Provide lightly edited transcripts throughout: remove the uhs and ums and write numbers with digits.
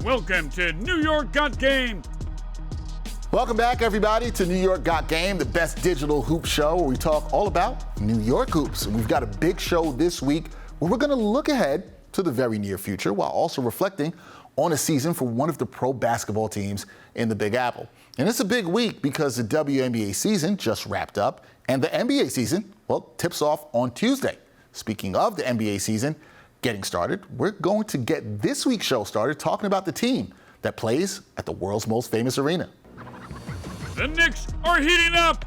Welcome to New York Got Game. Welcome back, everybody, to New York Got Game, the best digital hoop show where we talk all about New York hoops. And we've got a big show this week where we're going to look ahead to the very near future while also reflecting on a season for one of the pro basketball teams in the Big Apple. And it's a big week because the WNBA season just wrapped up and the NBA season, well, tips off on Tuesday. Speaking of the NBA season getting started, we're going to get this week's show started talking about the team that plays at the world's most famous arena. The Knicks are heating up.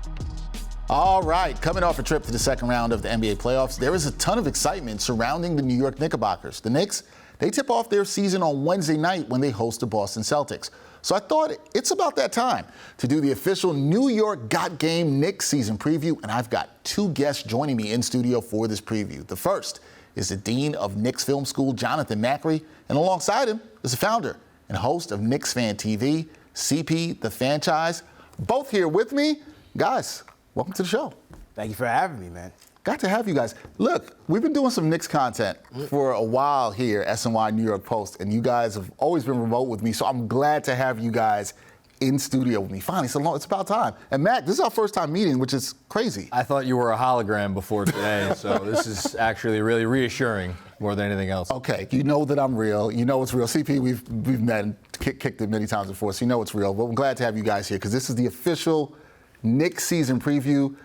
All right, coming off a trip to the second round of the NBA playoffs, there is a ton of excitement surrounding the New York Knickerbockers. The Knicks, they tip off their season on Wednesday night when they host the Boston Celtics. So I thought it's about that time to do the official New York Got Game Knicks season preview, and I've got two guests joining me in studio for this preview. The first is the Dean of Knicks Film School, Jonathan Macri, and alongside him is the founder and host of Knicks Fan TV, CP, the Fanchise. Both here with me. Guys, welcome to the show. Thank you for having me, man. Got to have you guys. Look, we've been doing some Knicks content for a while here at SNY New York Post, and you guys have always been remote with me, so I'm glad to have you guys in studio with me. Finally, it's about time. And Mac, this is our first time meeting, which is crazy. I thought you were a hologram before today, so this is actually really reassuring more than anything else. Okay, you know that I'm real. You know it's real. CP, we've met and kicked it many times before, so you know it's real. But I'm glad to have you guys here because this is the official Knicks season preview.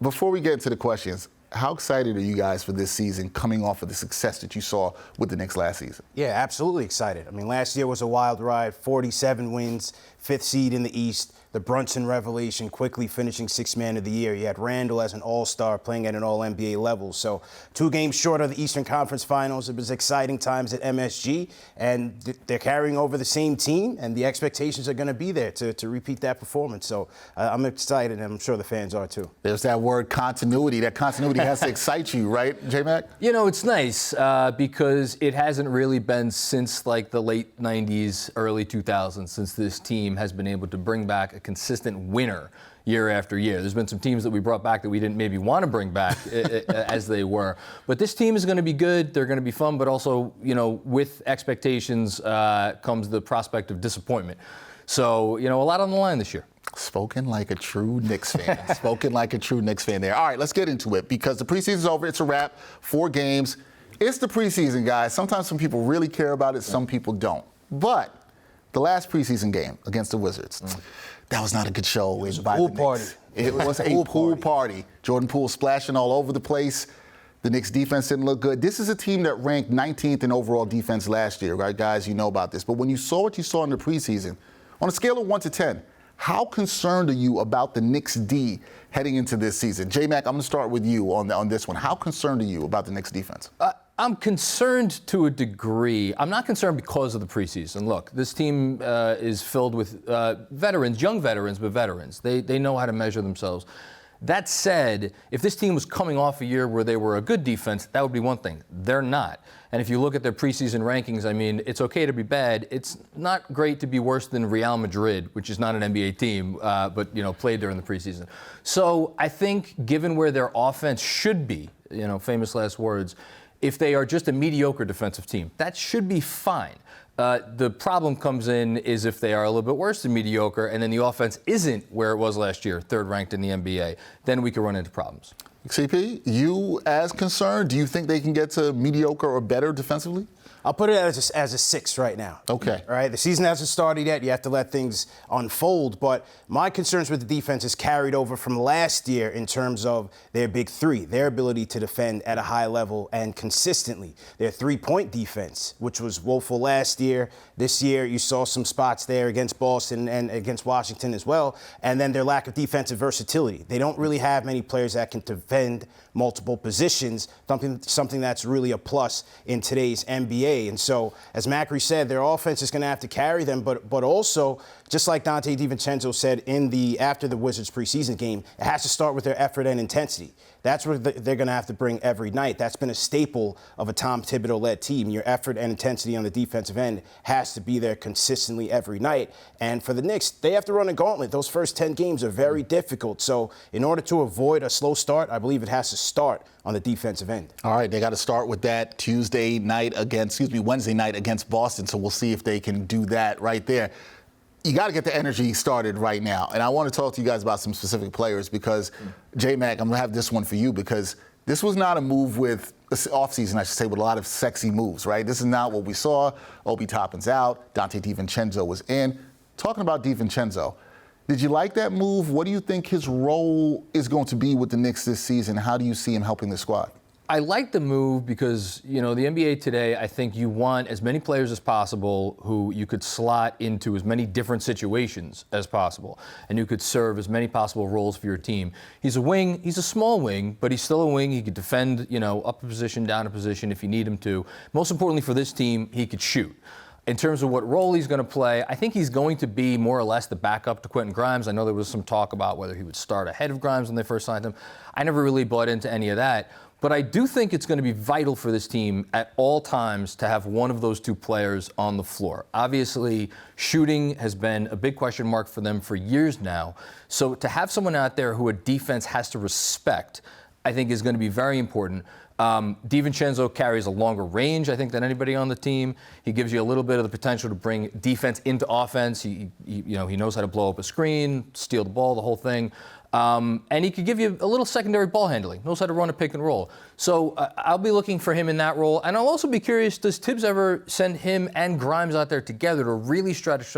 Before we get into the questions, how excited are you guys for this season coming off of the success that you saw with the Knicks last season? Yeah, absolutely excited. I mean, last year was a wild ride, 47 wins, 5th seed in the East. The Brunson revelation, quickly finishing 6th man of the year. You had Randall as an all-star playing at an all-NBA level. So 2 games short of the Eastern Conference Finals. It was exciting times at MSG, and they're carrying over the same team, and the expectations are going to be there to repeat that performance. So I'm excited, and I'm sure the fans are too. There's that word continuity. That continuity has to excite you, right, J-Mac? You know, it's nice because it hasn't really been since like the late 90s, early 2000s, since this team has been able to bring back a consistent winner year after year. There's been some teams that we brought back that we didn't maybe want to bring back as they were. But this team is going to be good. They're going to be fun, but also, you know, with expectations comes the prospect of disappointment. So, you know, a lot on the line this year. Spoken like a true Knicks fan. Spoken like a true Knicks fan there. All right, let's get into it because the preseason's over. It's a wrap. 4 games. It's the preseason, guys. Sometimes some people really care about it. Some people don't. But the last preseason game against the Wizards, that was not a good show. It was a pool party. It was a pool party. Jordan Poole splashing all over the place. The Knicks defense didn't look good. This is a team that ranked 19th in overall defense last year, right, guys? You know about this. But when you saw what you saw in the preseason, on a scale of 1 to 10, how concerned are you about the Knicks D heading into this season? J-Mac, I'm going to start with you on this one. How concerned are you about the Knicks defense? I'm concerned to a degree. I'm not concerned because of the preseason. Look, this team is filled with veterans, young veterans, but veterans. They know how to measure themselves. That said, if this team was coming off a year where they were a good defense, that would be one thing. They're not. And if you look at their preseason rankings, I mean, it's okay to be bad. It's not great to be worse than Real Madrid, which is not an NBA team, but, you know, played during the preseason. So I think given where their offense should be, you know, famous last words, if they are just a mediocre defensive team, that should be fine. The problem comes in is if they are a little bit worse than mediocre and then the offense isn't where it was last year, 3rd ranked in the NBA, then we could run into problems. CP, you as concerned? Do you think they can get to mediocre or better defensively? I'll put it as a 6 right now. Okay. All right. The season hasn't started yet. You have to let things unfold. But my concerns with the defense is carried over from last year in terms of their big 3, their ability to defend at a high level and consistently. Their 3-point defense, which was woeful last year. This year, you saw some spots there against Boston and against Washington as well. And then their lack of defensive versatility. They don't really have many players that can defend multiple positions, something that's really a plus in today's NBA. And so, as Macri said, their offense is going to have to carry them, but also, just like Dante DiVincenzo said after the Wizards preseason game, it has to start with their effort and intensity. That's what they're going to have to bring every night. That's been a staple of a Tom Thibodeau-led team. Your effort and intensity on the defensive end has to be there consistently every night. And for the Knicks, they have to run a gauntlet. Those first 10 games are very difficult. So in order to avoid a slow start, I believe it has to start on the defensive end. All right, they got to start with that Wednesday night against Boston. So we'll see if they can do that right there. You got to get the energy started right now. And I want to talk to you guys about some specific players because, J-Mac, I'm going to have this one for you because this was not a move with, offseason, I should say, with a lot of sexy moves, right? This is not what we saw. Obi Toppin's out. Dante DiVincenzo was in. Talking about DiVincenzo, did you like that move? What do you think his role is going to be with the Knicks this season? How do you see him helping the squad? I like the move because, the NBA today, I think you want as many players as possible who you could slot into as many different situations as possible, and you could serve as many possible roles for your team. He's a wing. He's a small wing, but he's still a wing. He could defend, up a position, down a position if you need him to. Most importantly for this team, he could shoot. In terms of what role he's going to play, I think he's going to be more or less the backup to Quentin Grimes. I know there was some talk about whether he would start ahead of Grimes when they first signed him. I never really bought into any of that. But I do think it's going to be vital for this team at all times to have one of those two players on the floor. Obviously, shooting has been a big question mark for them for years now. So to have someone out there who a defense has to respect, I think is going to be very important. DiVincenzo carries a longer range, I think, than anybody on the team. He gives you a little bit of the potential to bring defense into offense. He knows how to blow up a screen, steal the ball, the whole thing. And he could give you a little secondary ball handling, knows how to run a pick and roll. So I'll be looking for him in that role. And I'll also be curious, does Tibbs ever send him and Grimes out there together to really stretch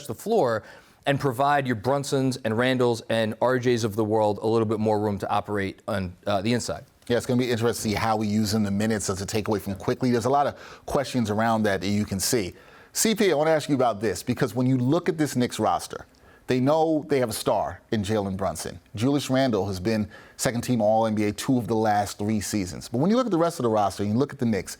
the floor and provide your Brunsons and Randalls and RJs of the world a little bit more room to operate on the inside? Yeah, it's going to be interesting to see how we use him the minutes as a takeaway from quickly. There's a lot of questions around that you can see. CP, I want to ask you about this because when you look at this Knicks roster, they know they have a star in Jalen Brunson. Julius Randle has been second-team All-NBA 2 of the last 3 seasons. But when you look at the rest of the roster and you look at the Knicks,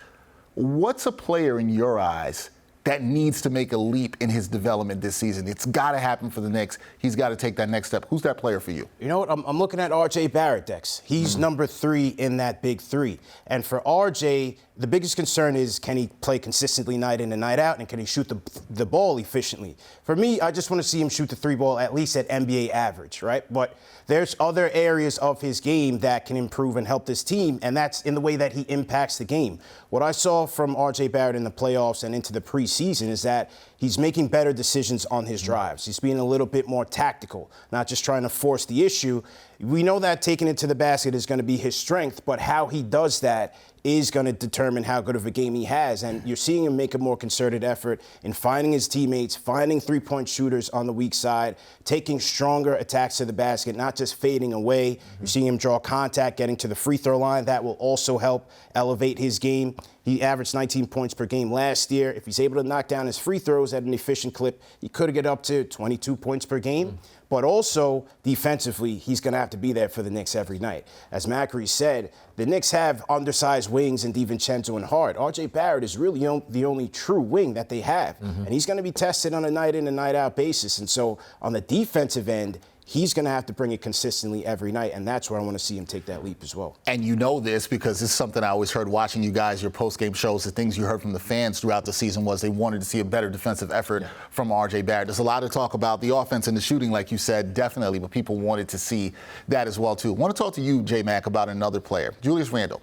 what's a player in your eyes that needs to make a leap in his development this season? It's got to happen for the Knicks. He's got to take that next step. Who's that player for you? You know what? I'm looking at RJ Barrett, Dex. He's number 3 in that big 3. And for RJ, the biggest concern is, can he play consistently night in and night out, and can he shoot the ball efficiently? For me, I just want to see him shoot the 3 ball at least at NBA average, right? But there's other areas of his game that can improve and help this team, and that's in the way that he impacts the game. What I saw from RJ Barrett in the playoffs and into the preseason is that he's making better decisions on his drives. He's being a little bit more tactical, not just trying to force the issue. We know that taking it to the basket is going to be his strength, but how he does that is going to determine how good of a game he has. And you're seeing him make a more concerted effort in finding his teammates, finding three-point shooters on the weak side, taking stronger attacks to the basket, not just fading away. You're seeing him draw contact, getting to the free throw line. That will also help elevate his game. He averaged 19 points per game last year. If he's able to knock down his free throws at an efficient clip, he could get up to 22 points per game. But also, defensively, he's going to have to be there for the Knicks every night. As Macri said, the Knicks have undersized wings in DiVincenzo and Hart. RJ Barrett is really the only true wing that they have. And he's going to be tested on a night in and night out basis. And so on the defensive end, he's going to have to bring it consistently every night, and that's where I want to see him take that leap as well. And you know this because this is something I always heard watching you guys, your post-game shows, the things you heard from the fans throughout the season was they wanted to see a better defensive effort from RJ Barrett. There's a lot of talk about the offense and the shooting, like you said, definitely, but people wanted to see that as well, too. I want to talk to you, J-Mac, about another player, Julius Randle.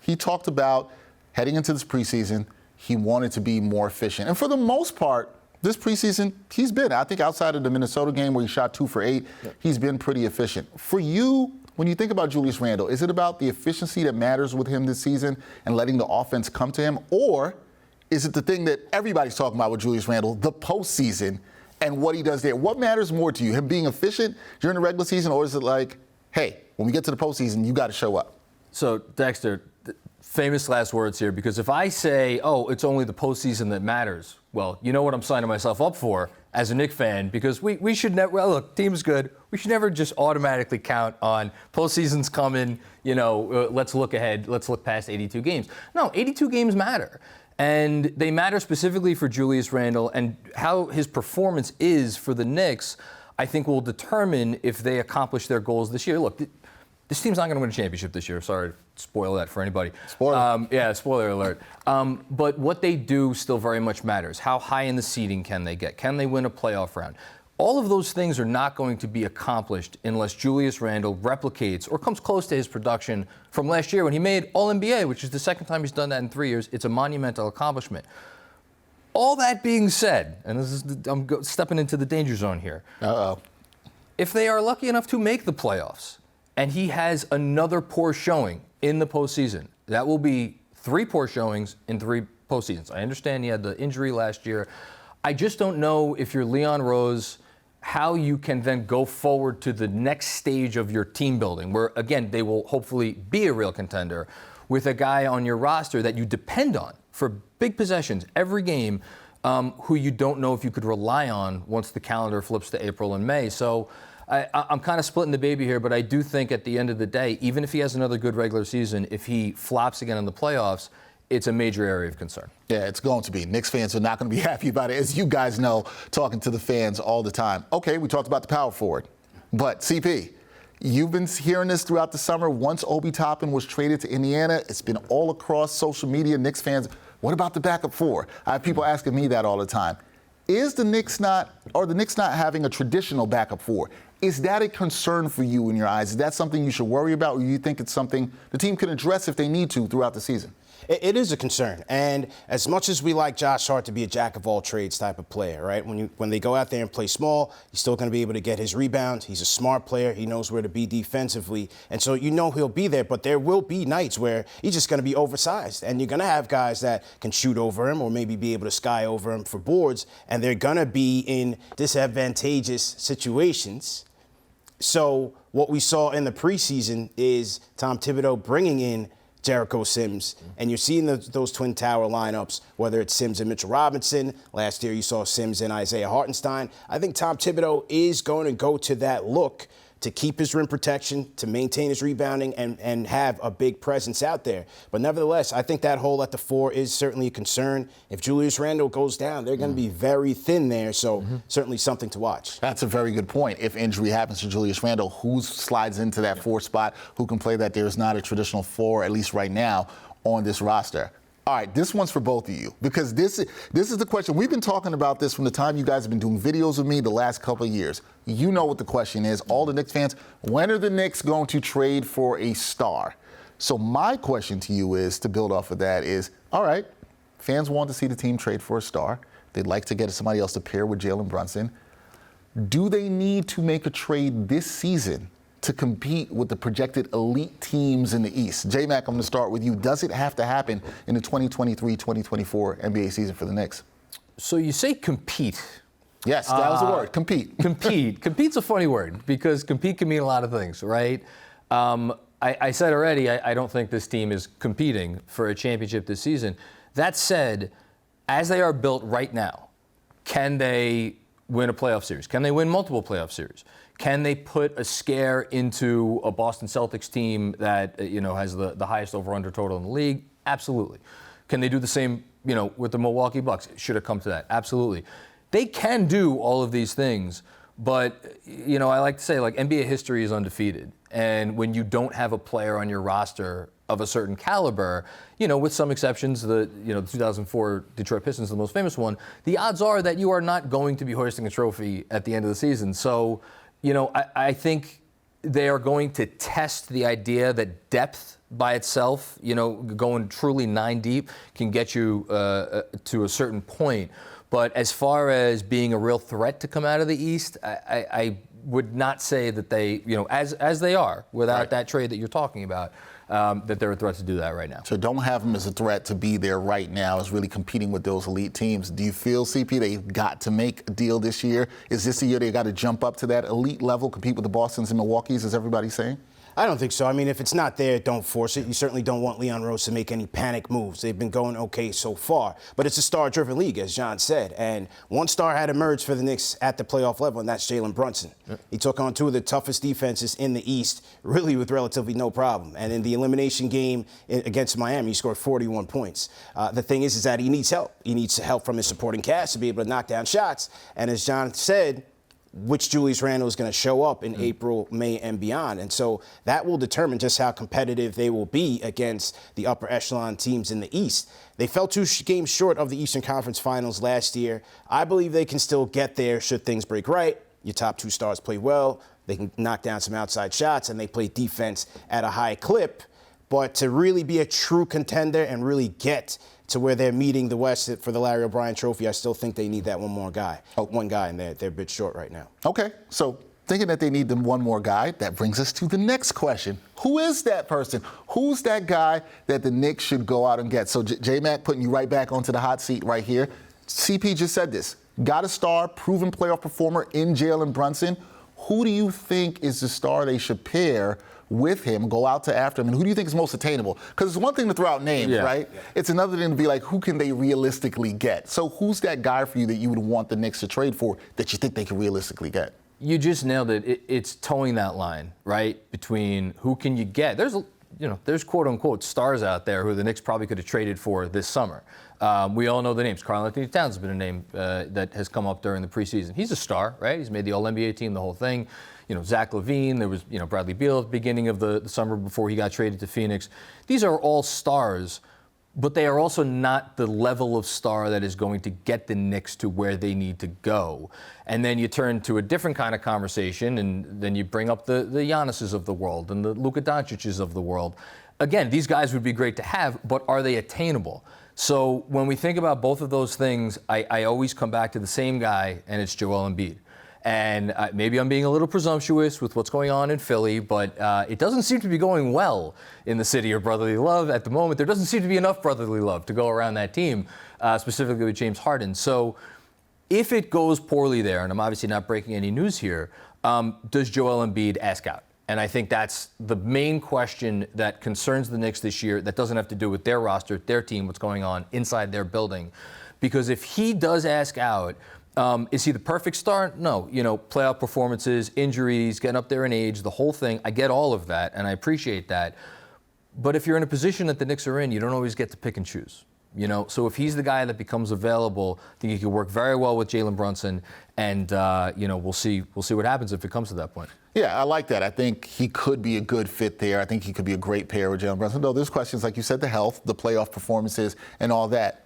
He talked about heading into this preseason, he wanted to be more efficient. And for the most part, this preseason, he's been, I think outside of the Minnesota game where he shot 2 for 8, he's been pretty efficient. For you, when you think about Julius Randle, is it about the efficiency that matters with him this season and letting the offense come to him? Or is it the thing that everybody's talking about with Julius Randle, the postseason and what he does there? What matters more to you, him being efficient during the regular season, or is it like, hey, when we get to the postseason, you got to show up? So, Dexter, famous last words here, because if I say, oh, it's only the postseason that matters, well, you know what I'm signing myself up for as a Knicks fan, because we should never, well, look, team's good. We should never just automatically count on postseason's coming, let's look ahead, let's look past 82 games. No, 82 games matter. And they matter specifically for Julius Randle, and how his performance is for the Knicks, I think will determine if they accomplish their goals this year. Look, this team's not going to win a championship this year. Sorry to spoil that for anybody. Spoiler. Spoiler alert. But what they do still very much matters. How high in the seeding can they get? Can they win a playoff round? All of those things are not going to be accomplished unless Julius Randle replicates or comes close to his production from last year when he made All-NBA, which is the second time he's done that in 3 years. It's a monumental accomplishment. All that being said, and I'm stepping into the danger zone here. If they are lucky enough to make the playoffs and he has another poor showing in the postseason, that will be 3 poor showings in 3 postseasons. I understand he had the injury last year. I just don't know if you're Leon Rose, how you can then go forward to the next stage of your team building, where, again, they will hopefully be a real contender with a guy on your roster that you depend on for big possessions every game, who you don't know if you could rely on once the calendar flips to April and May. So I'm kind of splitting the baby here, but I do think at the end of the day, even if he has another good regular season, if he flops again in the playoffs, it's a major area of concern. Yeah, it's going to be. Knicks fans are not going to be happy about it, as you guys know, talking to the fans all the time. Okay, we talked about the power forward, but CP, you've been hearing this throughout the summer. Once Obi Toppin was traded to Indiana, it's been all across social media. Knicks fans, what about the backup 4? I have people asking me that all the time. Is the Knicks not having a traditional backup 4? Is that a concern for you in your eyes? Is that something you should worry about, or do you think it's something the team can address if they need to throughout the season? It is a concern. And as much as we like Josh Hart to be a jack-of-all-trades type of player, right? When they go out there and play small, he's still going to be able to get his rebounds. He's a smart player. He knows where to be defensively. And so you know he'll be there, but there will be nights where he's just going to be oversized. And you're going to have guys that can shoot over him or maybe be able to sky over him for boards, and they're going to be in disadvantageous situations. So what we saw in the preseason is Tom Thibodeau bringing in Jericho Sims, and you're seeing those Twin Tower lineups, whether it's Sims and Mitchell Robinson. Last year you saw Sims and Isaiah Hartenstein. I think Tom Thibodeau is going to go to that look to keep his rim protection, to maintain his rebounding, and have a big presence out there. But nevertheless, I think that hole at the 4 is certainly a concern. If Julius Randle goes down, they're going to be very thin there, so certainly something to watch. That's a very good point. If injury happens to Julius Randle, who slides into that 4 spot, who can play that? There is not a traditional 4, at least right now, on this roster. All right, this one's for both of you, because this is the question. We've been talking about this from the time you guys have been doing videos with me the last couple of years. You know what the question is. All the Knicks fans, when are the Knicks going to trade for a star? So my question to you is, to build off of that, is, all right, fans want to see the team trade for a star. They'd like to get somebody else to pair with Jalen Brunson. Do they need to make a trade this season to compete with the projected elite teams in the East? J-Mac, I'm going to start with you. Does it have to happen in the 2023-2024 NBA season for the Knicks? So you say compete. Yes, that was the word, compete. Compete. Compete's a funny word, because compete can mean a lot of things, right? I said already, I don't think this team is competing for a championship this season. That said, as they are built right now, can they win a playoff series? Can they win multiple playoff series? Can they put a scare into a Boston Celtics team that has the highest over/under total in the league? Absolutely. Can they do the same, with the Milwaukee Bucks? Should it come to that? Absolutely. They can do all of these things, but I like to say, NBA history is undefeated, and when you don't have a player on your roster of a certain caliber, with some exceptions, the 2004 Detroit Pistons, the most famous one, the odds are that you are not going to be hoisting a trophy at the end of the season. So, I think they are going to test the idea that depth by itself, going truly 9 deep, can get you to a certain point. But as far as being a real threat to come out of the East, I would not say that they, as they are, without that trade that you're talking about, that they're a threat to do that right now. So don't have them as a threat to be there right now, as really competing with those elite teams. Do you feel, CP, they've got to make a deal this year? Is this the year they got to jump up to that elite level, compete with the Bostons and Milwaukees, as everybody's saying? I don't think so. I mean, if it's not there, don't force it. You certainly don't want Leon Rose to make any panic moves. They've been going okay so far. But it's a star-driven league, as John said. And one star had emerged for the Knicks at the playoff level, and that's Jalen Brunson. Yep. He took on 2 of the toughest defenses in the East, really with relatively no problem. And in the elimination game against Miami, he scored 41 points. The thing is that he needs help. He needs help from his supporting cast to be able to knock down shots. And as John said, which Julius Randle is going to show up in April, May, and beyond. And so that will determine just how competitive they will be against the upper echelon teams in the East. They fell 2 games short of the Eastern Conference Finals last year. I believe they can still get there should things break right. your top 2 stars play well, they can knock down some outside shots, and they play defense at a high clip. But to really be a true contender and really get to where they're meeting the West for the Larry O'Brien Trophy, I still think they need that one guy, and they're a bit short right now. Okay, so thinking that they need them one more guy, that brings us to the next question. Who is that person? Who's that guy that the Knicks should go out and get? So J-Mac, putting you right back onto the hot seat right here. CP just said this. Got a star, proven playoff performer in Jalen Brunson. Who do you think is the star they should pair with him, go out to after him, and who do you think is most attainable? Because it's one thing to throw out names, right? Yeah. It's another thing to be like, who can they realistically get? So who's that guy for you that you would want the Knicks to trade for that you think they can realistically get? You just nailed it. It's towing that line, right, between who can you get. There's quote-unquote stars out there who the Knicks probably could have traded for this summer. We all know the names. Karl-Anthony Towns has been a name that has come up during the preseason. He's a star, right? He's made the All-NBA team, the whole thing. Zach LaVine, there was, Bradley Beal at the beginning of the summer before he got traded to Phoenix. These are all stars, but they are also not the level of star that is going to get the Knicks to where they need to go. And then you turn to a different kind of conversation, and then you bring up the Giannis's of the world and the Luka Doncic's of the world. Again, these guys would be great to have, but are they attainable? So when we think about both of those things, I always come back to the same guy, and it's Joel Embiid. And maybe I'm being a little presumptuous with what's going on in Philly, but it doesn't seem to be going well in the city of brotherly love at the moment. There doesn't seem to be enough brotherly love to go around that team, specifically with James Harden. So if it goes poorly there, and I'm obviously not breaking any news here, does Joel Embiid ask out? And I think that's the main question that concerns the Knicks this year that doesn't have to do with their roster, their team, what's going on inside their building. Because if he does ask out, is he the perfect star? No. Playoff performances, injuries, getting up there in age, the whole thing. I get all of that, and I appreciate that. But if you're in a position that the Knicks are in, you don't always get to pick and choose. So if he's the guy that becomes available, I think he could work very well with Jalen Brunson, and we'll see what happens if it comes to that point. Yeah, I like that. I think he could be a good fit there. I think he could be a great pair with Jalen Brunson. Though there's questions, like you said, the health, the playoff performances, and all that.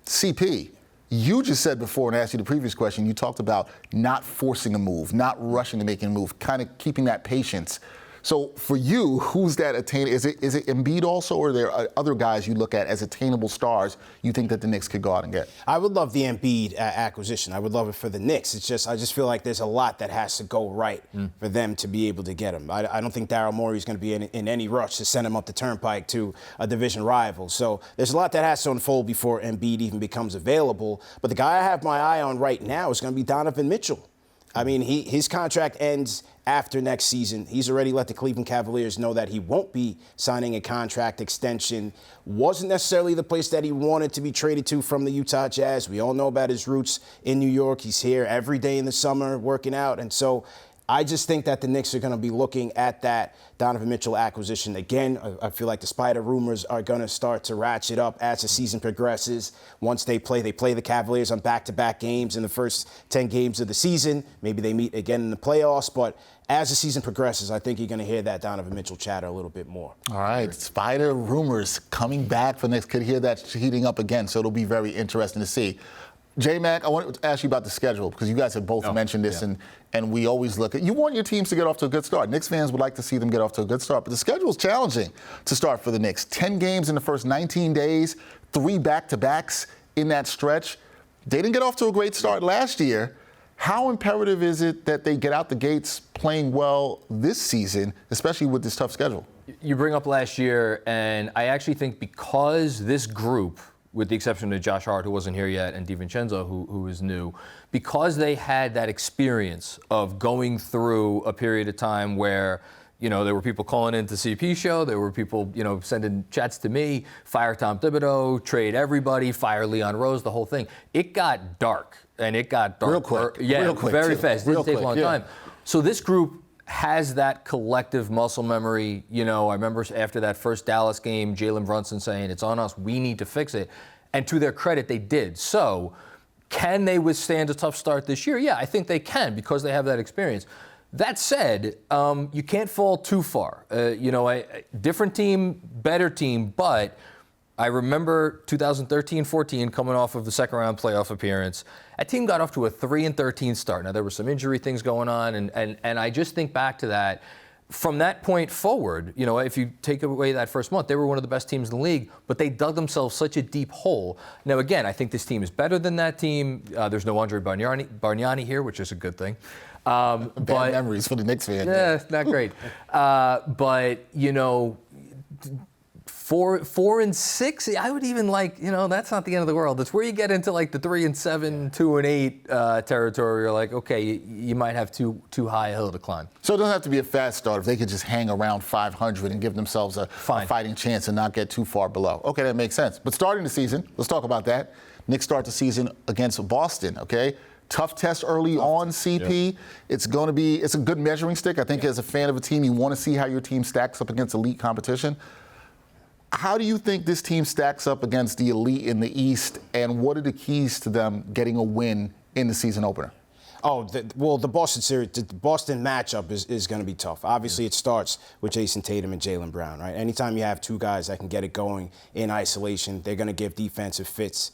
CP, you just said before, and I asked you the previous question, you talked about not forcing a move, not rushing to make a move, kind of keeping that patience. So for you, who's that attainable? Is it Embiid also, or are there other guys you look at as attainable stars you think that the Knicks could go out and get? I would love the Embiid acquisition. I would love it for the Knicks. I just feel like there's a lot that has to go right for them to be able to get him. I don't think Daryl Morey is going to be in any rush to send him up the turnpike to a division rival. So there's a lot that has to unfold before Embiid even becomes available. But the guy I have my eye on right now is going to be Donovan Mitchell. I mean, his contract ends after next season. He's already let the Cleveland Cavaliers know that he won't be signing a contract extension. Wasn't necessarily the place that he wanted to be traded to from the Utah Jazz. We all know about his roots in New York. He's here every day in the summer working out. And so I just think that the Knicks are going to be looking at that Donovan Mitchell acquisition again. I feel like the Spider rumors are going to start to ratchet up as the season progresses. Once they play the Cavaliers on back-to-back games in the first 10 games of the season. Maybe they meet again in the playoffs, but as the season progresses, I think you're going to hear that Donovan Mitchell chatter a little bit more. All right, Spider rumors coming back for Knicks. Could hear that heating up again, so it'll be very interesting to see. J-Mac, I want to ask you about the schedule, because you guys have both mentioned this, and we always look at, you want your teams to get off to a good start. Knicks fans would like to see them get off to a good start, but the schedule is challenging to start for the Knicks. 10 games in the first 19 days, 3 back-to-backs in that stretch. They didn't get off to a great start last year. How imperative is it that they get out the gates playing well this season, especially with this tough schedule? You bring up last year, and I actually think because this group, with the exception of Josh Hart, who wasn't here yet, and DiVincenzo, who is new, because they had that experience of going through a period of time where, there were people calling into CP show, there were people, sending chats to me, fire Tom Thibodeau, trade everybody, fire Leon Rose, the whole thing. It got dark, and it got dark. Real quick. Real quick, very fast. It didn't take a long time. So this group has that collective muscle memory. I remember after that first Dallas game, Jalen Brunson saying, it's on us, we need to fix it. And to their credit, they did. So can they withstand a tough start this year? Yeah, I think they can, because they have that experience. That said, you can't fall too far. Different team, better team, but I remember 2013-14 coming off of the second round playoff appearance. That team got off to a 3-13 start. Now, there were some injury things going on, and I just think back to that. From that point forward, if you take away that first month, they were one of the best teams in the league, but they dug themselves such a deep hole. Now, again, I think this team is better than that team. There's no Andre Bargnani here, which is a good thing. Bad memories for the Knicks fan. Yeah, not great. But 4-6, I would even that's not the end of the world. That's where you get into like the 3-7, 2-8 territory. You're like, okay, you might have too high a hill to climb. So it doesn't have to be a fast start if they could just hang around 500 and give themselves a fighting chance and not get too far below. Okay, that makes sense. But starting the season, let's talk about that. Knicks start the season against Boston, okay? Tough test early on, CP. Yeah. It's a good measuring stick. I think as a fan of a team, you want to see how your team stacks up against elite competition. How do you think this team stacks up against the elite in the East, and what are the keys to them getting a win in the season opener? The Boston series, the Boston matchup is going to be tough. Obviously, it starts with Jason Tatum and Jaylen Brown, right? Anytime you have two guys that can get it going in isolation, they're going to give defenses fits.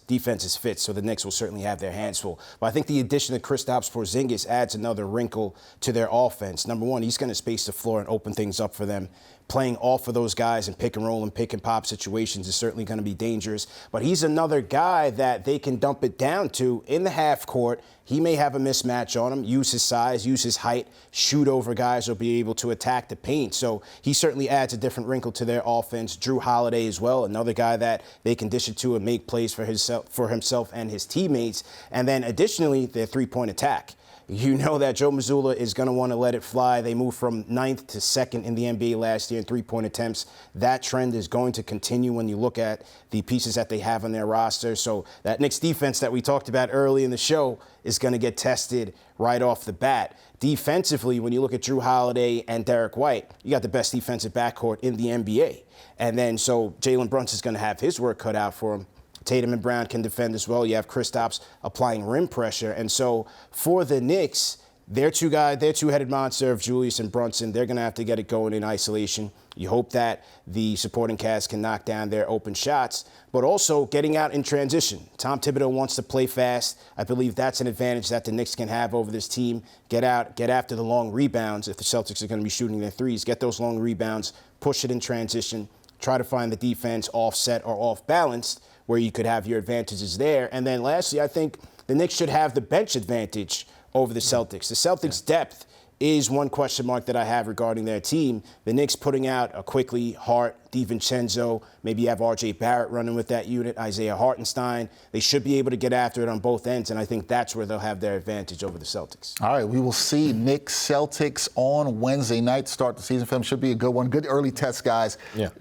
So the Knicks will certainly have their hands full. But I think the addition of Kristaps Porzingis adds another wrinkle to their offense. Number one, he's going to space the floor and open things up for them. Playing off of those guys in pick and roll and pick and pop situations is certainly going to be dangerous. But he's another guy that they can dump it down to in the half court. He may have a mismatch on him, use his size, use his height, shoot over guys, or be able to attack the paint. So he certainly adds a different wrinkle to their offense. Drew Holiday as well, another guy that they can dish it to and make plays for himself and his teammates. And then additionally, their three-point attack. You know that Joe Mazzulla is going to want to let it fly. They moved from 9th to 2nd in the NBA last year in three-point attempts. That trend is going to continue when you look at the pieces that they have on their roster. So that Knicks defense that we talked about early in the show is going to get tested right off the bat. Defensively, when you look at Drew Holiday and Derek White, you got the best defensive backcourt in the NBA. And then so Jalen Brunson's going to have his work cut out for him. Tatum and Brown can defend as well. You have Kristaps applying rim pressure. And so for the Knicks, their two-headed monster of Julius and Brunson, they're going to have to get it going in isolation. You hope that the supporting cast can knock down their open shots, but also getting out in transition. Tom Thibodeau wants to play fast. I believe that's an advantage that the Knicks can have over this team. Get out, get after the long rebounds. If the Celtics are going to be shooting their threes, get those long rebounds, push it in transition, try to find the defense offset or off-balanced, where you could have your advantages there. And then lastly, I think the Knicks should have the bench advantage over the Celtics. The Celtics' depth is one question mark that I have regarding their team. The Knicks putting out a Quickly, Hart, DiVincenzo, maybe you have R.J. Barrett running with that unit, Isaiah Hartenstein. They should be able to get after it on both ends, and I think that's where they'll have their advantage over the Celtics. All right, we will see Knicks Celtics on Wednesday night. Start the season for them. Should be a good one. Good early test, guys,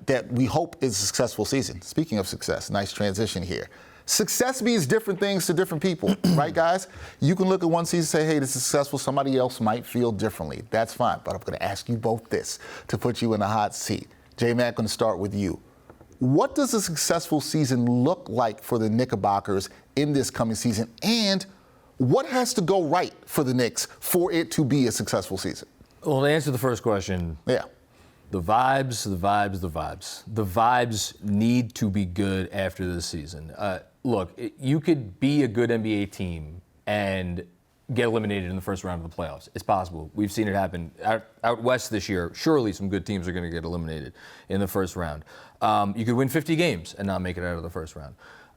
that we hope is a successful season. Speaking of success, nice transition here. Success means different things to different people, right, guys? You can look at one season and say, hey, this is successful. Somebody else might feel differently. That's fine. But I'm going to ask you both this to put you in a hot seat. J-Mac, going to start with you. What does a successful season look like for the Knickerbockers in this coming season? And what has to go right for the Knicks for it to be a successful season? Well, to answer the first question, the vibes. The vibes need to be good after this season. Look, you could be a good NBA team and get eliminated in the first round of the playoffs. It's possible. We've seen it happen. Out west this year, surely some good teams are going to get eliminated in the first round. You could win 50 games and not make it out of the first round.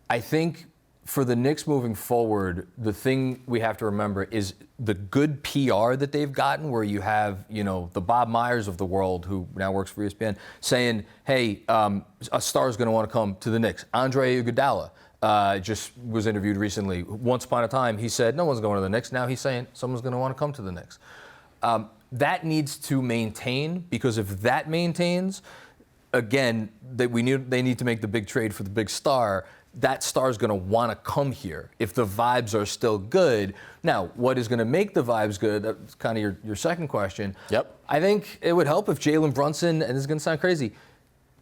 I think for the Knicks moving forward, the thing we have to remember is the good PR that they've gotten, where you have, the Bob Myers of the world, who now works for ESPN, saying, hey, a star is going to want to come to the Knicks. Andre Iguodala just was interviewed recently. Once upon a time, he said, no one's going to the Knicks. Now he's saying someone's going to want to come to the Knicks. That needs to maintain, because if that maintains, again, they need to make the big trade for the big star. That star's going to want to come here if the vibes are still good. Now, what is going to make the vibes good? That's kind of your second question. Yep. I think it would help if Jalen Brunson, and this is going to sound crazy,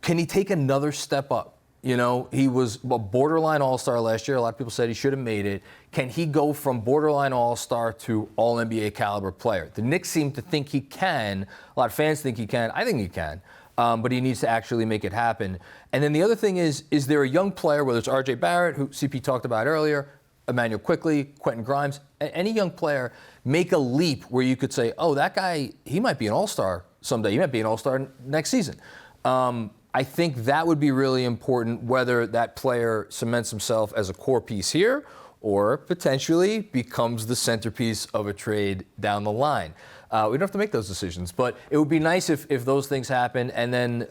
can he take another step up? He was a borderline all-star last year. A lot of people said he should have made it. Can he go from borderline all-star to all-NBA caliber player? The Knicks seem to think he can. A lot of fans think he can. I think he can. but he needs to actually make it happen. And then the other thing is there a young player, whether it's R.J. Barrett, who CP talked about earlier, Emmanuel Quickly, Quentin Grimes, any young player, make a leap where you could say, oh, that guy, he might be an all-star someday. He might be an all-star next season. I think that would be really important, whether that player cements himself as a core piece here or potentially becomes the centerpiece of a trade down the line. We don't have to make those decisions, but it would be nice if those things happen, and then,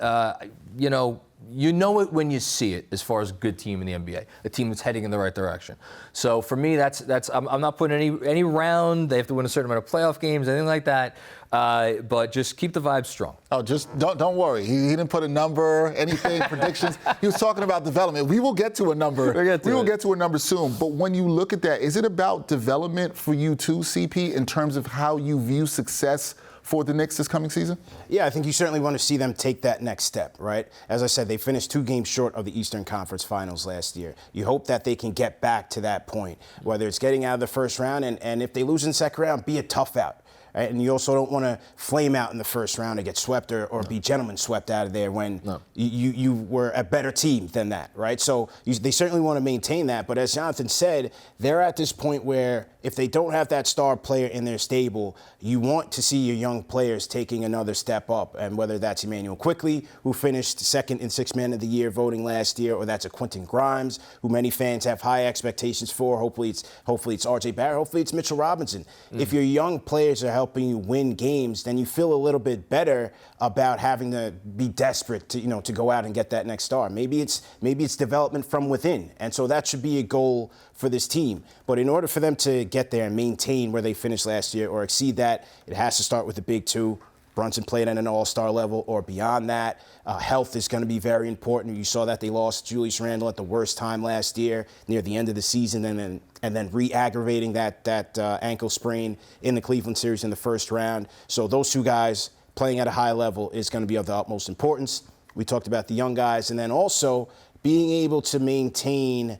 you know it when you see it as far as a good team in the NBA, a team that's heading in the right direction. So for me, that's I'm not putting any round. They have to win a certain amount of playoff games, anything like that. But just keep the vibe strong. Oh, just don't worry. He didn't put a number, anything, predictions. He was talking about development. We will get to a number. We will get to a number soon. But when you look at that, is it about development for you too, CP, in terms of how you view success for the Knicks this coming season? Yeah, I think you certainly want to see them take that next step, right? As I said, they finished 2 games short of the Eastern Conference Finals last year. You hope that they can get back to that point, whether it's getting out of the first round, and if they lose in the second round, be a tough out. Right? And you also don't want to flame out in the first round and get swept or be gentlemen swept out of there when you were a better team than that, right? So they certainly want to maintain that. But as Jonathan said, they're at this point where if they don't have that star player in their stable, you want to see your young players taking another step up. And whether that's Emmanuel Quickly, who finished second in Sixth Man of the Year voting last year, or that's a Quentin Grimes, who many fans have high expectations for. Hopefully it's R.J. Barrett. Hopefully it's Mitchell Robinson. If your young players are helping you win games, then you feel a little bit better about having to be desperate to go out and get that next star. Maybe it's development from within, and so that should be a goal for this team. But in order for them to get there and maintain where they finished last year or exceed that, it has to start with the big two. Brunson played at an all-star level or beyond that. Health is going to be very important. You saw that they lost Julius Randle at the worst time last year, near the end of the season, and then re-aggravating that ankle sprain in the Cleveland series in the first round. So those two guys playing at a high level is going to be of the utmost importance. We talked about the young guys, and then also being able to maintain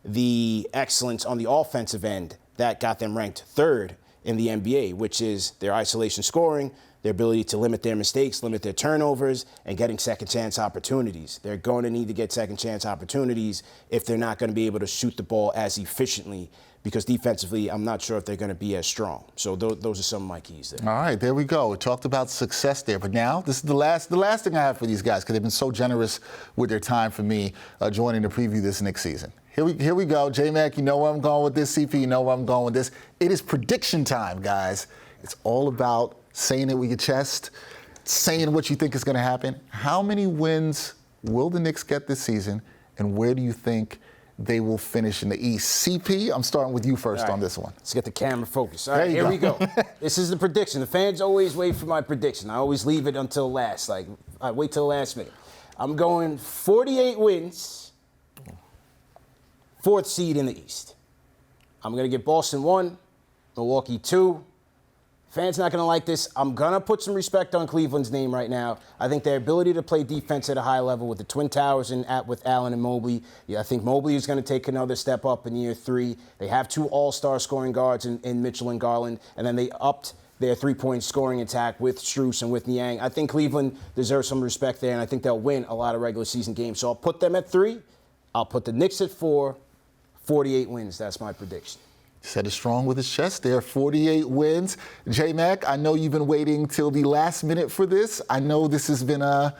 the excellence on the offensive end that got them ranked 3rd in the NBA, which is their isolation scoring, their ability to limit their mistakes, limit their turnovers, and getting second chance opportunities. They're going to need to get second chance opportunities if they're not going to be able to shoot the ball as efficiently, because defensively, I'm not sure if they're going to be as strong. So those are some of my keys there. All right, there we go. We talked about success there, but now this is the last thing I have for these guys, because they've been so generous with their time for me joining to preview this Knicks season. Here we go. J-Mac, you know where I'm going with this. CP, you know where I'm going with this. It is prediction time, guys. It's all about saying it with your chest, saying what you think is going to happen. How many wins will the Knicks get this season, and where do you think they will finish in the East? CP, I'm starting with you first on this one. Let's get the camera focused. All right, here we go. This is the prediction. The fans always wait for my prediction. I always leave it until last. I wait till the last minute. I'm going 48 wins, 4th seed in the East. I'm going to get Boston 1, Milwaukee 2. Fans not going to like this. I'm going to put some respect on Cleveland's name right now. I think their ability to play defense at a high level with the Twin Towers and with Allen and Mobley. I think Mobley is going to take another step up in year 3. They have 2 all-star scoring guards in Mitchell and Garland, and then they upped their 3-point scoring attack with Strus and with Niang. I think Cleveland deserves some respect there, and I think they'll win a lot of regular season games. So I'll put them at 3. I'll put the Knicks at 4. 48 wins. That's my prediction. Said it strong with his chest there. 48 wins. J-Mac, I know you've been waiting till the last minute for this. I know this has been a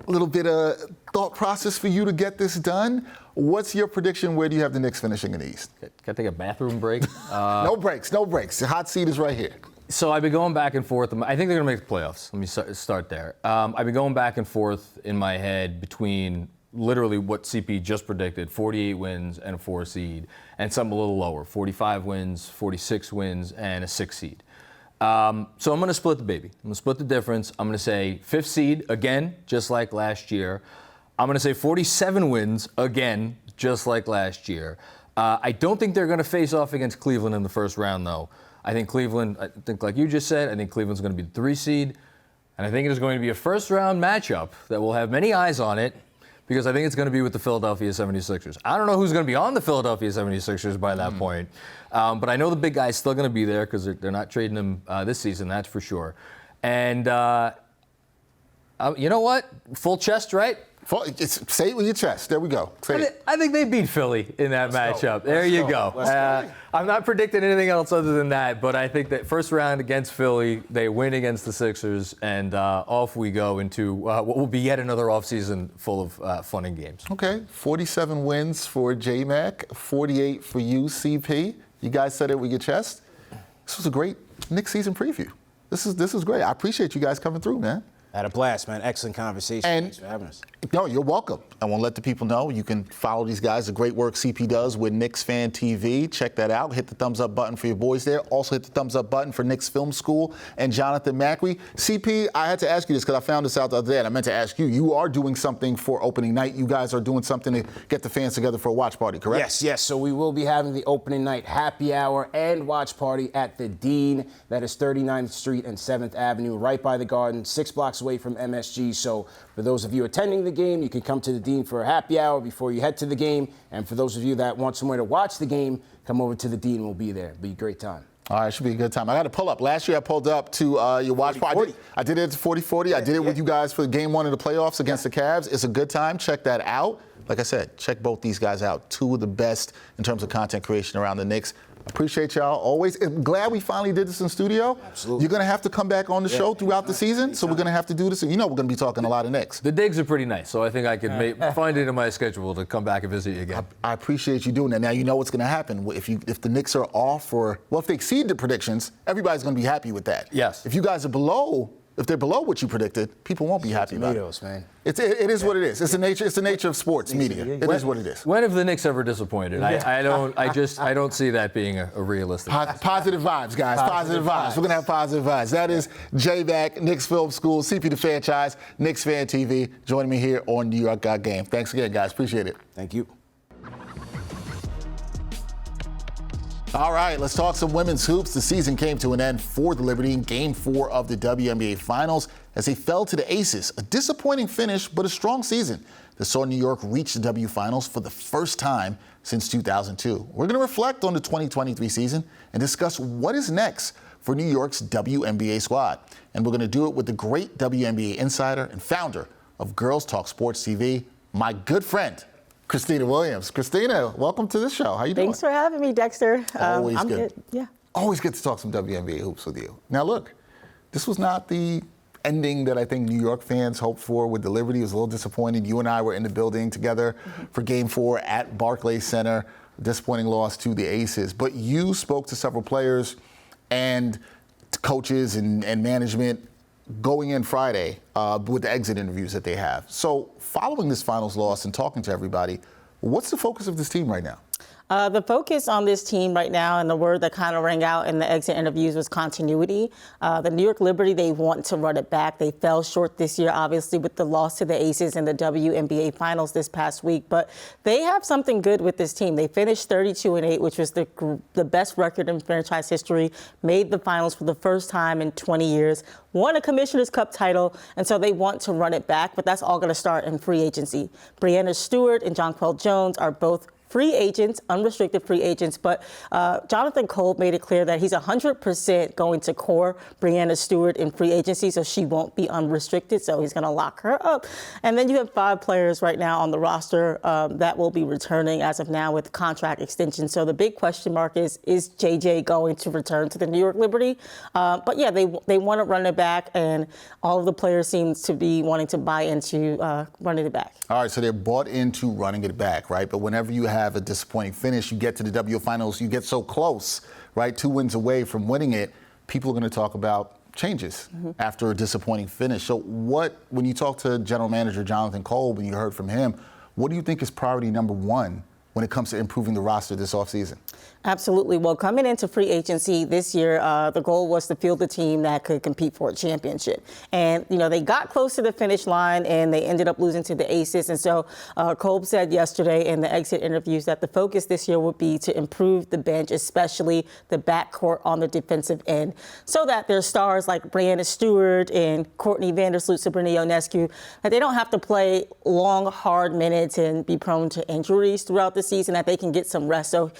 little bit of thought process for you to get this done. What's your prediction? Where do you have the Knicks finishing in the East? Can I take a bathroom break? No breaks. The hot seat is right here. So I've been going back and forth. I think they're going to make the playoffs. Let me start there. I've been going back and forth in my head between literally what CP just predicted, 48 wins and a 4 seed, and some a little lower, 45 wins, 46 wins, and a 6 seed. So I'm going to split the baby. I'm going to split the difference. I'm going to say 5th seed, again, just like last year. I'm going to say 47 wins, again, just like last year. I don't think they're going to face off against Cleveland in the first round, though. I think like you just said, I think Cleveland's going to be the 3 seed, and I think it is going to be a first-round matchup that will have many eyes on it, because I think it's going to be with the Philadelphia 76ers. I don't know who's going to be on the Philadelphia 76ers by that point, but I know the big guy's still going to be there because they're not trading him this season, that's for sure. And You know what? Full chest, right? Say it with your chest. There we go. I think they beat Philly in that matchup. There you go. I'm not predicting anything else other than that, but I think that first round against Philly, they win against the Sixers, and off we go into what will be yet another offseason full of fun and games. Okay, 47 wins for J-Mac, 48 for you, CP. You guys said it with your chest. This was a great Knicks season preview. This is great. I appreciate you guys coming through, man. Had a blast, man. Excellent conversation. Thanks for having us. No, you're welcome. I want to let the people know you can follow these guys. The great work CP does with Knicks Fan TV. Check that out. Hit the thumbs up button for your boys there. Also hit the thumbs up button for Knicks Film School and Jonathan Macri. CP, I had to ask you this because I found this out the other day, and I meant to ask you. You are doing something for opening night. You guys are doing something to get the fans together for a watch party, correct? Yes. So we will be having the opening night happy hour and watch party at the Dean. That is 39th Street and 7th Avenue, right by the Garden, 6 blocks away from MSG. So for those of you attending the game, you can come to the Dean for a happy hour before you head to the game. And for those of you that want somewhere to watch the game, come over to the Dean. We'll be there. It'll be a great time. All right, it should be a good time. I got to pull up. Last year I pulled up to your watch party. I did it at 40-40. I did it with you guys for game 1 of the playoffs against the Cavs. It's a good time. Check that out. Like I said, check both these guys out. 2 of the best in terms of content creation around the Knicks. Appreciate y'all always. I'm glad we finally did this in studio. Absolutely. You're going to have to come back on the show throughout the season, so we're going to have to do this. You know we're going to be talking a lot of Knicks. The digs are pretty nice, so I think I could find it in my schedule to come back and visit you again. I appreciate you doing that. Now you know what's going to happen. If the Knicks are off if they exceed the predictions, everybody's going to be happy with that. Yes. If you guys are below, if they're below what you predicted, people won't be happy about it. Man. It is what it is. It's the nature of sports media. It is what it is. When have the Knicks ever disappointed? I don't see that being a realistic. Positive vibes, guys. Positive vibes. We're gonna have positive vibes. That is J-Back, Knicks Film School, CP the Fanchise, Knicks Fan TV, joining me here on New York Got Game. Thanks again, guys. Appreciate it. Thank you. All right, let's talk some women's hoops. The season came to an end for the Liberty in Game 4 of the WNBA Finals as they fell to the Aces. A disappointing finish, but a strong season that saw New York reach the W Finals for the first time since 2002. We're going to reflect on the 2023 season and discuss what is next for New York's WNBA squad. And we're going to do it with the great WNBA insider and founder of Girls Talk Sports TV, my good friend, Khristina Williams. Khristina, welcome to the show. How you doing? Thanks for having me, Dexter. Always I'm good. Yeah. Always good to talk some WNBA hoops with you. Now, look, this was not the ending that I think New York fans hoped for with the Liberty. It was a little disappointed. You and I were in the building together for Game 4 at Barclays Center. Disappointing loss to the Aces. But you spoke to several players and coaches and management going in Friday with the exit interviews that they have. So following this finals loss and talking to everybody, what's the focus of this team right now? The focus on this team right now, and the word that kind of rang out in the exit interviews, was continuity. The New York Liberty, they want to run it back. They fell short this year, obviously, with the loss to the Aces in the WNBA Finals this past week. But they have something good with this team. They finished 32-8, which was the best record in franchise history, made the finals for the first time in 20 years, won a Commissioner's Cup title, and so they want to run it back. But that's all going to start in free agency. Brianna Stewart and Jonquel Jones are both free agents, unrestricted free agents, but Jonathan Kolb made it clear that he's 100% going to core Brianna Stewart in free agency, so she won't be unrestricted, so he's going to lock her up. And then you have 5 players right now on the roster that will be returning as of now with contract extensions. So the big question mark is JJ going to return to the New York Liberty? But yeah, they want to run it back, and all of the players seem to be wanting to buy into running it back. All right, so they're bought into running it back, right? But whenever you have a disappointing finish, you get to the W Finals, you get so close, right? 2 wins away from winning it, people are going to talk about changes after a disappointing finish. So when you talk to General Manager Jonathan Kolb and you heard from him, what do you think is priority number 1 when it comes to improving the roster this offseason? Absolutely. Well, coming into free agency this year, the goal was to field a team that could compete for a championship. And, they got close to the finish line and they ended up losing to the Aces. And so Kolb said yesterday in the exit interviews that the focus this year would be to improve the bench, especially the backcourt on the defensive end, so that their stars like Brianna Stewart and Courtney Vandersloot, Sabrina Ionescu, that they don't have to play long, hard minutes and be prone to injuries throughout the season, that they can get some rest. So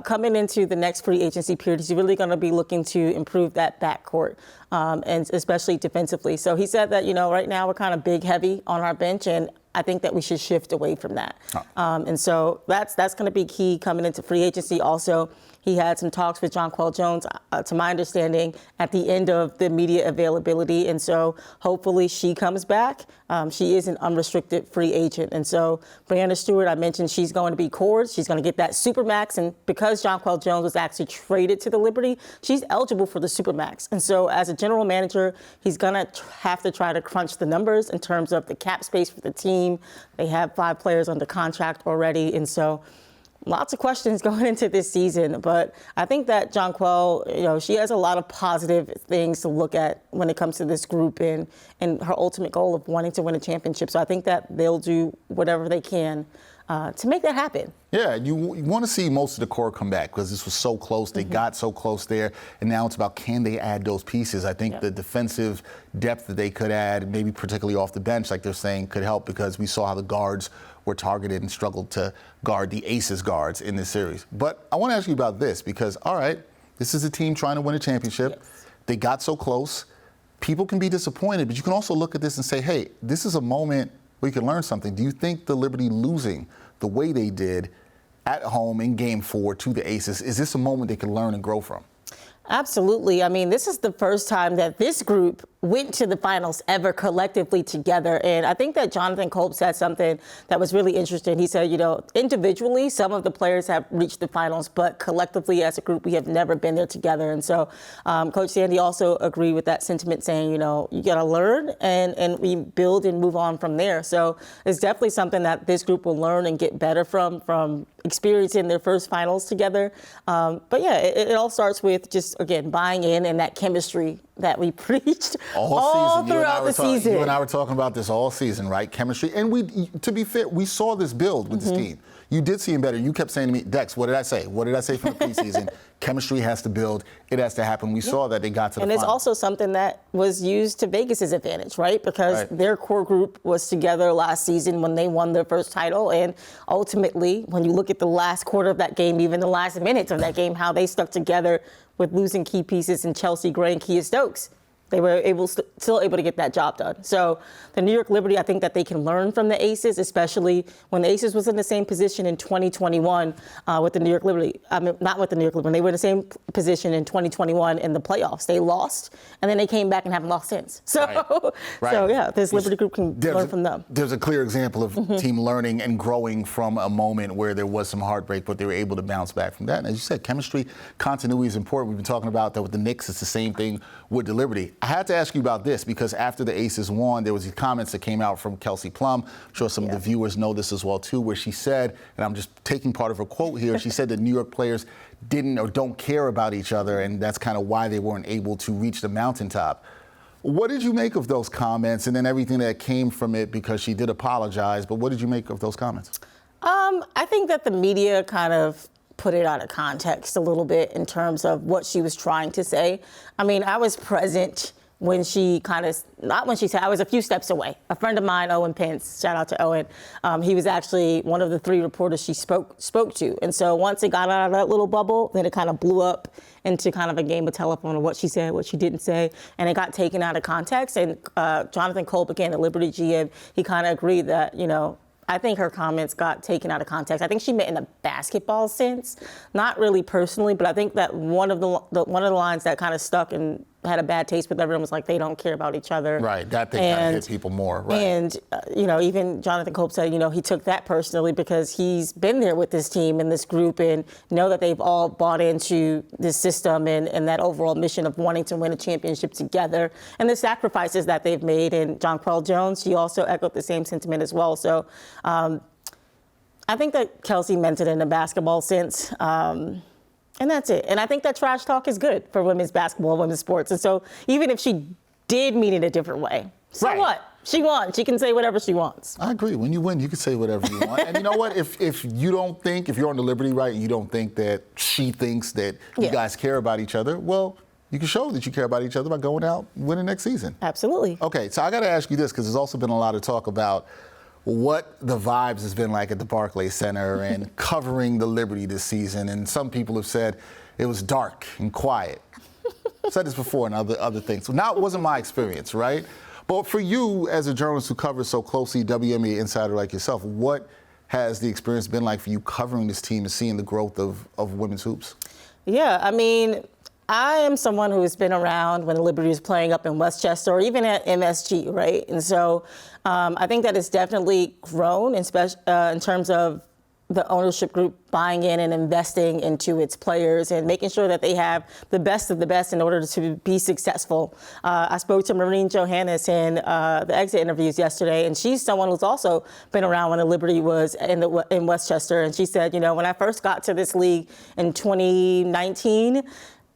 coming into the next free agency period, he's really going to be looking to improve that backcourt, and especially defensively. So he said that, right now we're kind of big heavy on our bench, and I think that we should shift away from that. And so that's going to be key coming into free agency. Also, he had some talks with Jonquel Jones, to my understanding, at the end of the media availability. And so hopefully she comes back. She is an unrestricted free agent. And so Breanna Stewart, I mentioned she's going to be cord. She's going to get that Supermax. And because Jonquel Jones was actually traded to the Liberty, she's eligible for the Supermax. And so as a general manager, he's going to have to try to crunch the numbers in terms of the cap space for the team. They have 5 players under contract already. And so lots of questions going into this season, but I think that Jonquel, she has a lot of positive things to look at when it comes to this group and her ultimate goal of wanting to win a championship. So I think that they'll do whatever they can to make that happen. Yeah, you want to see most of the core come back because this was so close. They got so close there, and now it's about can they add those pieces. I think the defensive depth that they could add, maybe particularly off the bench, like they're saying, could help because we saw how the guards were targeted and struggled to guard the Aces guards in this series. But I want to ask you about this because, all right, this is a team trying to win a championship. Yes. They got so close. People can be disappointed, but you can also look at this and say, hey, this is a moment where you can learn something. Do you think the Liberty losing the way they did at home in Game 4 to the Aces, is this a moment they can learn and grow from? Absolutely. I mean, this is the first time that this group went to the finals ever collectively together. And I think that Jonathan Kolb said something that was really interesting. He said, individually, some of the players have reached the finals, but collectively as a group, we have never been there together. And so Coach Sandy also agreed with that sentiment, saying, you got to learn and we build and move on from there. So it's definitely something that this group will learn and get better from experiencing their first finals together. But yeah, it all starts with just, again, buying in and that chemistry that we preached all throughout the season. You and I were talking about this all season, right? Chemistry. And to be fair, we saw this build with this team. You did see him better. You kept saying to me, Dex, what did I say? What did I say from the preseason? Chemistry has to build. It has to happen. We saw that they got to the final. And it's also something that was used to Vegas's advantage, right? Because their core group was together last season when they won their first title. And ultimately, when you look at the last quarter of that game, even the last minutes of that game, how they stuck together with losing key pieces in Chelsea Gray and Kia Stokes. They were still able to get that job done. So the New York Liberty, I think that they can learn from the Aces, especially when the Aces was in the same position in 2021 with the New York Liberty. I mean, not with the New York Liberty. They were in the same position in 2021 in the playoffs. They lost, and then they came back and haven't lost since. So, so yeah, this Liberty group can learn from them. There's a clear example of team learning and growing from a moment where there was some heartbreak, but they were able to bounce back from that. And as you said, chemistry, continuity is important. We've been talking about that with the Knicks. It's the same thing with the Liberty. I had to ask you about this because after the Aces won, there was these comments that came out from Kelsey Plum. I'm sure some of the viewers know this as well, too, where she said, and I'm just taking part of her quote here, she said that New York players didn't or don't care about each other, and that's kind of why they weren't able to reach the mountaintop. What did you make of those comments and then everything that came from it, because she did apologize, but what did you make of those comments? I think that the media kind of put it out of context a little bit in terms of what she was trying to say. I mean, I was present when she not when she said, I was a few steps away. A friend of mine, Owen Pence, shout out to Owen, he was actually one of the 3 reporters she spoke to. And so once it got out of that little bubble, then it kind of blew up into kind of a game of telephone of what she said, what she didn't say, and it got taken out of context. And Jonathan Kolb, again, the Liberty GM, he kind of agreed that, I think her comments got taken out of context. I think she meant in a basketball sense, not really personally, but I think that one of the lines that kind of stuck and had a bad taste with everyone was like, they don't care about each other. Right, that thing kind of hit people more. Right. And, even Jonathan Kolb said, he took that personally because he's been there with this team and this group and know that they've all bought into this system and that overall mission of wanting to win a championship together and the sacrifices that they've made. And Jonquel Jones, she also echoed the same sentiment as well. So I think that Kelsey meant it in a basketball sense. And that's it. And I think that trash talk is good for women's basketball, women's sports. And so even if she did mean it a different way, so what? She won. She can say whatever she wants. I agree. When you win, you can say whatever you want. And you know what? If you don't think, if you're on the Liberty, right, and you don't think that she thinks that you guys care about each other, well, you can show that you care about each other by going out and winning next season. Absolutely. Okay, so I got to ask you this because there's also been a lot of talk about what the vibes has been like at the Barclays Center and covering the Liberty this season. And some people have said it was dark and quiet. I've said this before and other things. So now it wasn't my experience, right? But for you, as a journalist who covers so closely, WNBA insider like yourself, what has the experience been like for you covering this team and seeing the growth of women's hoops? Yeah, I mean, I am someone who has been around when Liberty was playing up in Westchester or even at MSG, right? And so I think that it's definitely grown in terms of the ownership group buying in and investing into its players and making sure that they have the best of the best in order to be successful. I spoke to Maureen Johannes in the exit interviews yesterday, and she's someone who's also been around when the Liberty was in Westchester. And she said, you know, when I first got to this league in 2019,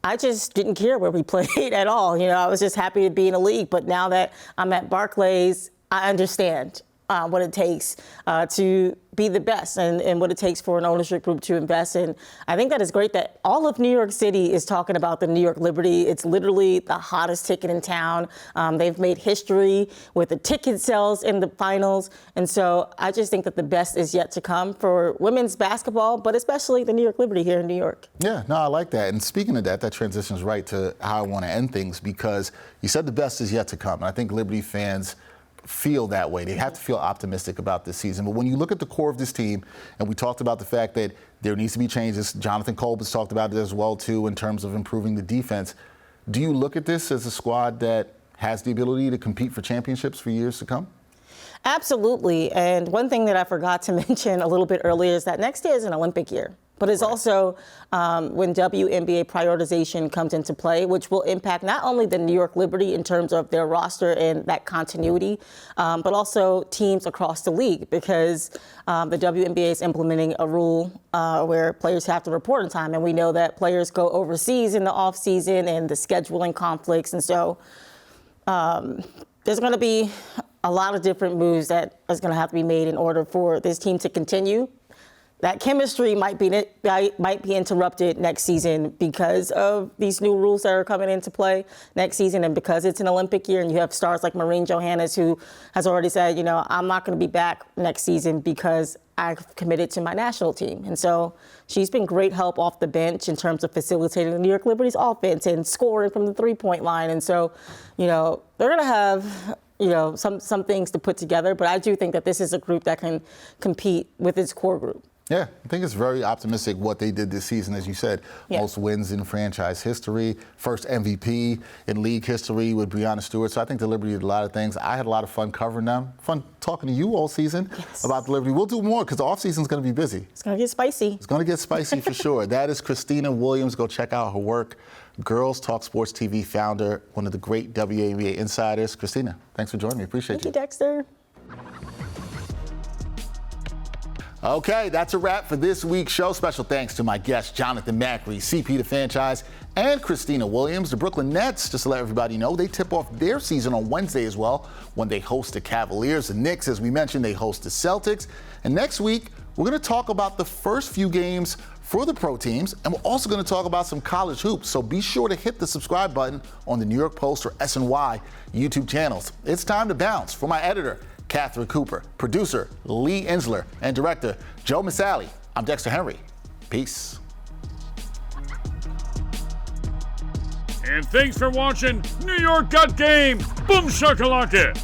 I just didn't care where we played at all. You know, I was just happy to be in a league. But now that I'm at Barclays, I understand what it takes to be the best and what it takes for an ownership group to invest in. I think that is great that all of New York City is talking about the New York Liberty. It's literally the hottest ticket in town. They've made history with the ticket sales in the finals. And so I just think that the best is yet to come for women's basketball, but especially the New York Liberty here in New York. Yeah, no, I like that. And speaking of that transitions right to how I want to end things, because you said the best is yet to come. And I think Liberty fans feel that way. They have to feel optimistic about this season. But when you look at the core of this team, and we talked about the fact that there needs to be changes, Jonathan Kolb has talked about it as well, too, in terms of improving the defense. Do you look at this as a squad that has the ability to compete for championships for years to come? Absolutely. And one thing that I forgot to mention a little bit earlier is that next year is an Olympic year. But it's also when WNBA prioritization comes into play, which will impact not only the New York Liberty in terms of their roster and that continuity, but also teams across the league, because the WNBA is implementing a rule where players have to report on time. And we know that players go overseas in the off season and the scheduling conflicts. And so there's going to be a lot of different moves that is going to have to be made in order for this team to continue. That chemistry might be interrupted next season because of these new rules that are coming into play next season, and because it's an Olympic year and you have stars like Maureen Johannes, who has already said, you know, I'm not going to be back next season because I've committed to my national team. And so she's been great help off the bench in terms of facilitating the New York Liberty's offense and scoring from the three-point line. And so, you know, they're going to have, you know, some things to put together, but I do think that this is a group that can compete with its core group. Yeah, I think it's very optimistic what they did this season. As you said, most wins in franchise history, first MVP in league history with Breanna Stewart. So I think the Liberty did a lot of things. I had a lot of fun covering them, fun talking to you all season about the Liberty. We'll do more because the offseason is going to be busy. It's going to get spicy. It's going to get spicy for sure. That is Khristina Williams. Go check out her work. Girls Talk Sports TV founder, one of the great WNBA insiders. Khristina, thanks for joining me. Appreciate you. Thank you, Dexter. Okay, that's a wrap for this week's show. Special thanks to my guests, Jonathan Macri, CP the Fanchise, and Khristina Williams. The Brooklyn Nets, just to let everybody know, they tip off their season on Wednesday as well when they host the Cavaliers. The Knicks, as we mentioned, they host the Celtics. And next week, we're going to talk about the first few games for the pro teams, and we're also going to talk about some college hoops. So be sure to hit the subscribe button on the New York Post or SNY YouTube channels. It's time to bounce. For my editor, Catherine Cooper, producer Lee Insler, and director Joe Masali, I'm Dexter Henry. Peace. And thanks for watching New York Got Game. Boom shakalaka.